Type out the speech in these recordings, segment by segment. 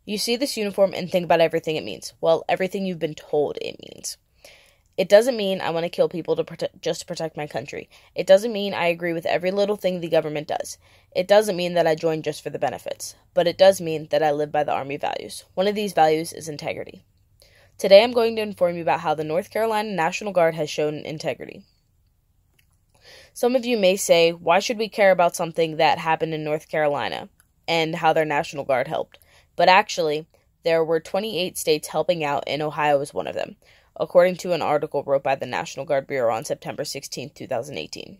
You see this uniform and think about everything it means. Well, everything you've been told it means. It doesn't mean I want to kill people just to protect my country. It doesn't mean I agree with every little thing the government does. It doesn't mean that I join just for the benefits. But it does mean that I live by the Army values. One of these values is integrity. Today I'm going to inform you about how the North Carolina National Guard has shown integrity. Some of you may say, why should we care about something that happened in North Carolina and how their National Guard helped? But actually, there were 28 states helping out, and Ohio was one of them, according to an article wrote by the National Guard Bureau on September 16, 2018.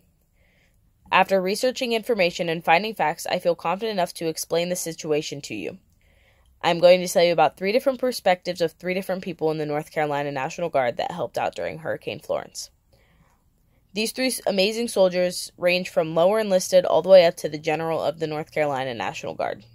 After researching information and finding facts, I feel confident enough to explain the situation to you. I'm going to tell you about 3 different perspectives of 3 different people in the North Carolina National Guard that helped out during Hurricane Florence. These 3 amazing soldiers range from lower enlisted all the way up to the General of the North Carolina National Guard.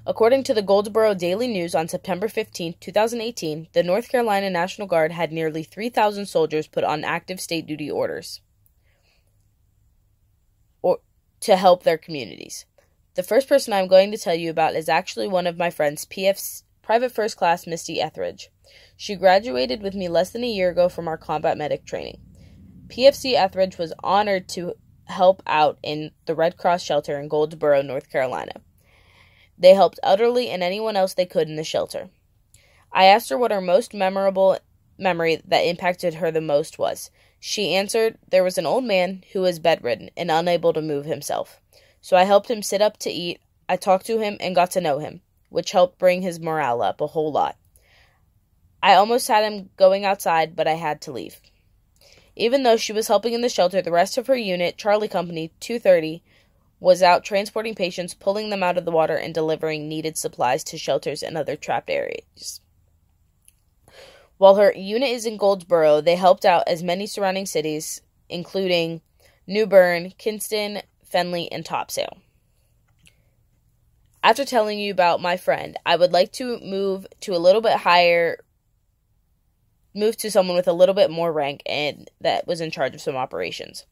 According to the Goldsboro Daily News on September 15, 2018, the North Carolina National Guard had nearly 3,000 soldiers put on active state duty orders to help their communities. The first person I'm going to tell you about is actually one of my friends, Private First Class Misty Etheridge. She graduated with me less than a year ago from our combat medic training. PFC Etheridge was honored to help out in the Red Cross shelter in Goldsboro, North Carolina. They helped elderly and anyone else they could in the shelter. I asked her what her most memorable memory that impacted her the most was. She answered, there was an old man who was bedridden and unable to move himself. So I helped him sit up to eat. I talked to him and got to know him, which helped bring his morale up a whole lot. I almost had him going outside, but I had to leave. Even though she was helping in the shelter, the rest of her unit, Charlie Company 230, was out transporting patients, pulling them out of the water, and delivering needed supplies to shelters and other trapped areas. While her unit is in Goldsboro, they helped out as many surrounding cities, including New Bern, Kinston, Fenley, and Topsail. After telling you about my friend, I would like to move to someone with a little bit more rank and that was in charge of some operations.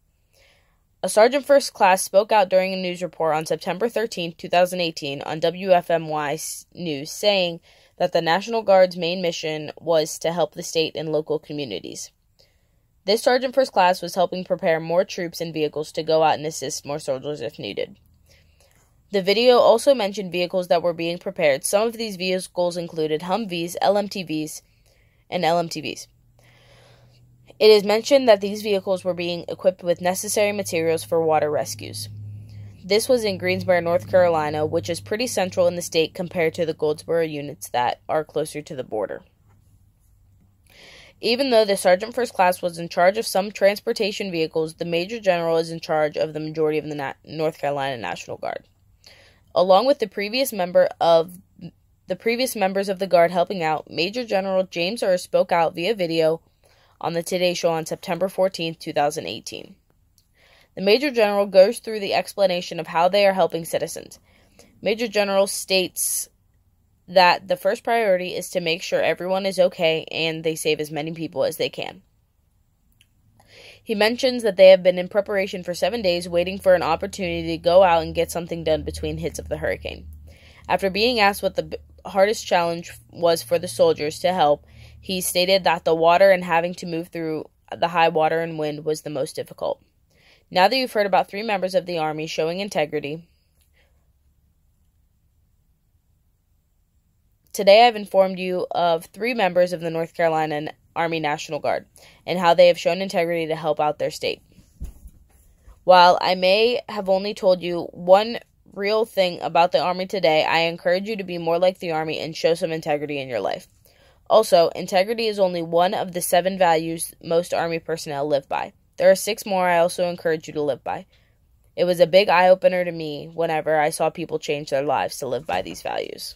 A Sergeant First Class spoke out during a news report on September 13, 2018 on WFMY News, saying that the National Guard's main mission was to help the state and local communities. This Sergeant First Class was helping prepare more troops and vehicles to go out and assist more soldiers if needed. The video also mentioned vehicles that were being prepared. Some of these vehicles included Humvees, LMTVs, and LMTVs. It is mentioned that these vehicles were being equipped with necessary materials for water rescues. This was in Greensboro, North Carolina, which is pretty central in the state compared to the Goldsboro units that are closer to the border. Even though the Sergeant First Class was in charge of some transportation vehicles, the Major General is in charge of the majority of the North Carolina National Guard. Along with the previous members of the Guard helping out, Major General James Earl spoke out via video on the Today Show on September 14, 2018. The Major General goes through the explanation of how they are helping citizens. Major General states that the first priority is to make sure everyone is okay and they save as many people as they can. He mentions that they have been in preparation for 7 days, waiting for an opportunity to go out and get something done between hits of the hurricane. After being asked what the hardest challenge was for the soldiers to help, he stated that the water and having to move through the high water and wind was the most difficult. Now that you've heard about 3 members of the Army showing integrity, today I've informed you of 3 members of the North Carolina Army National Guard and how they have shown integrity to help out their state. While I may have only told you one real thing about the Army today, I encourage you to be more like the Army and show some integrity in your life. Also, integrity is only one of the 7 values most Army personnel live by. There are 6 more I also encourage you to live by. It was a big eye-opener to me whenever I saw people change their lives to live by these values.